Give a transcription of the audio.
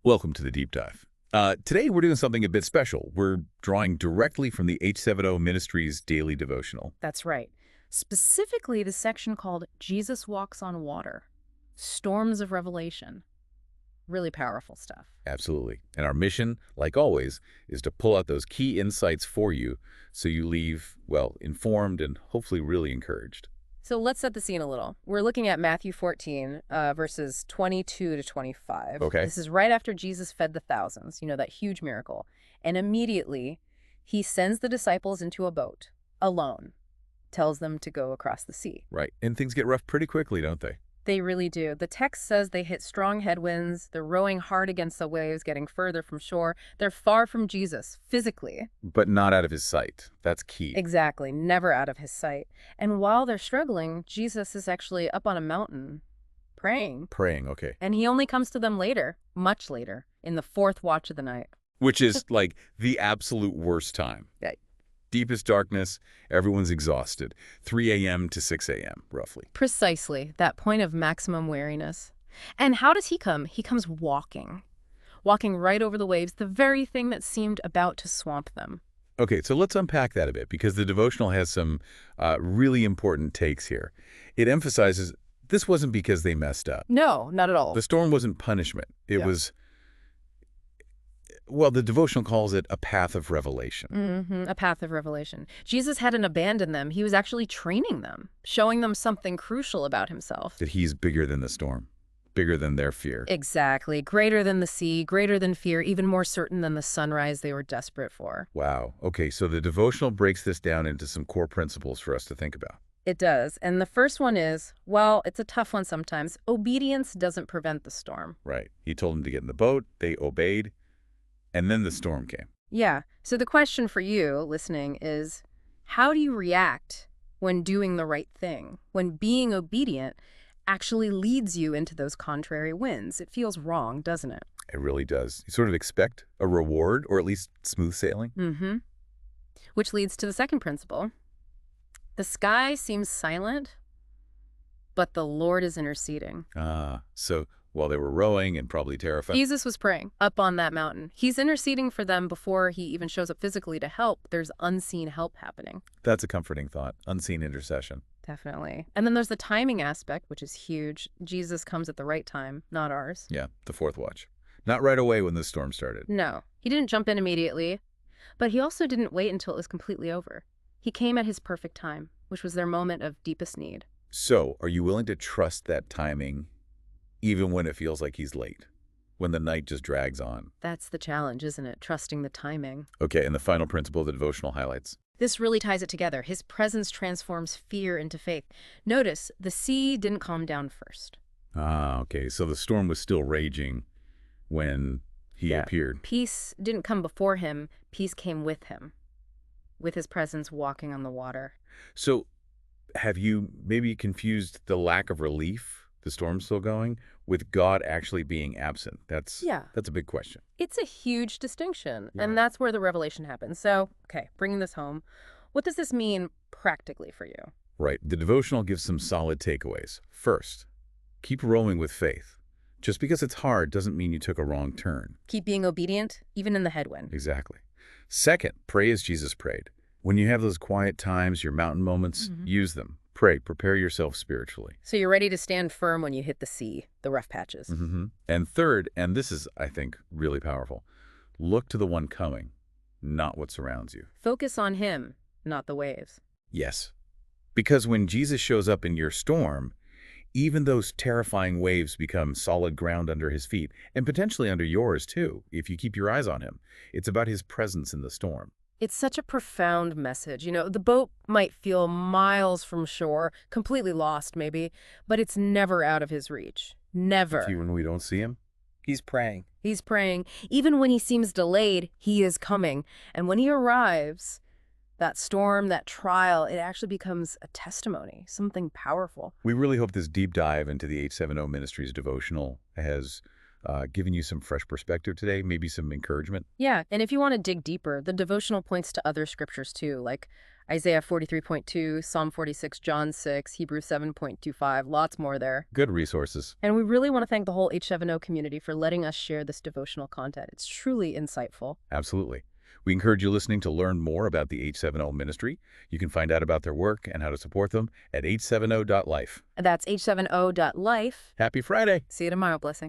Welcome to the deep dive. Today we're doing something a bit special. We're drawing directly from the H7O Ministries daily devotional. That's right. Specifically, the section called Jesus Walks on Water, Storms of Revelation. Really powerful stuff. Absolutely. And our mission, like always, is to pull out those key insights for you so you leave, well, informed and hopefully really encouraged. So let's set the scene a little. We're looking at Matthew 14, verses 22 to 25. Okay. This is right after Jesus fed the thousands, that huge miracle. And immediately, he sends the disciples into a boat, alone, tells them to go across the sea. Right. And things get rough pretty quickly, don't they? They really do. The text says they hit strong headwinds. They're rowing hard against the waves, getting further from shore. They're far from Jesus, physically. But not out of his sight. That's key. Exactly. Never out of his sight. And while they're struggling, Jesus is actually up on a mountain, praying. Praying, okay. And he only comes to them later, much later, in the fourth watch of the night. Which is like the absolute worst time. Right. Deepest darkness, everyone's exhausted. 3 a.m. to 6 a.m., roughly. Precisely, that point of maximum weariness. And how does he come? He comes walking. Walking right over the waves, the very thing that seemed about to swamp them. Okay, so let's unpack that a bit, because the devotional has some really important takes here. It emphasizes this wasn't because they messed up. No, not at all. The storm wasn't punishment. It was, well, the devotional calls it a path of revelation. A path of revelation. Jesus hadn't abandoned them. He was actually training them, showing them something crucial about himself. That he's bigger than the storm, bigger than their fear. Exactly. Greater than the sea, greater than fear, even more certain than the sunrise they were desperate for. Wow. Okay, so the devotional breaks this down into some core principles for us to think about. It does. And the first one is, well, it's a tough one sometimes. Obedience doesn't prevent the storm. Right. He told them to get in the boat. They obeyed. And then the storm came. Yeah. So the question for you listening is, how do you react when doing the right thing? When being obedient actually leads you into those contrary winds? It feels wrong, doesn't it? It really does. You sort of expect a reward, or at least smooth sailing. Which leads to the second principle. The sky seems silent, but the Lord is interceding. So while they were rowing and probably terrified. Jesus was praying up on that mountain. He's interceding for them before he even shows up physically to help. There's unseen help happening. That's a comforting thought. Unseen intercession. Definitely. And then there's the timing aspect, which is huge. Jesus comes at the right time, not ours. Yeah, the fourth watch. Not right away when the storm started. No, he didn't jump in immediately, but he also didn't wait until it was completely over. He came at his perfect time, which was their moment of deepest need. So, are you willing to trust that timing even when it feels like he's late? When the night just drags on? That's the challenge, isn't it? Trusting the timing. Okay, and the final principle the devotional highlights. This really ties it together. His presence transforms fear into faith. Notice, the sea didn't calm down first. Okay, so the storm was still raging when he appeared. Peace didn't come before him. Peace came with him, with his presence walking on the water. So, have you maybe confused the lack of relief, the storm's still going, with God actually being absent? That's a big question. It's a huge distinction, and that's where the revelation happens. So, okay, bringing this home, what does this mean practically for you? Right. The devotional gives some solid takeaways. First, keep rowing with faith. Just because it's hard doesn't mean you took a wrong turn. Keep being obedient, even in the headwind. Exactly. Second, pray as Jesus prayed. When you have those quiet times, your mountain moments, use them. Pray, prepare yourself spiritually. So you're ready to stand firm when you hit the sea, the rough patches. And third, and this is, I think, really powerful, look to the one coming, not what surrounds you. Focus on him, not the waves. Yes. Because when Jesus shows up in your storm, even those terrifying waves become solid ground under his feet, and potentially under yours too, if you keep your eyes on him. It's about his presence in the storm. It's such a profound message. The boat might feel miles from shore, completely lost maybe, but it's never out of his reach. Never. Even when we don't see him, he's praying. He's praying. Even when he seems delayed, he is coming. And when he arrives, that storm, that trial, it actually becomes a testimony, something powerful. We really hope this deep dive into the H7O Ministries devotional has giving you some fresh perspective today, maybe some encouragement. Yeah, and if you want to dig deeper, the devotional points to other scriptures too, like Isaiah 43.2, Psalm 46, John 6, Hebrews 7.25, lots more there. Good resources. And we really want to thank the whole H7O community for letting us share this devotional content. It's truly insightful. Absolutely. We encourage you listening to learn more about the H7O ministry. You can find out about their work and how to support them at h7o.life. That's h7o.life. Happy Friday! See you tomorrow. Blessing.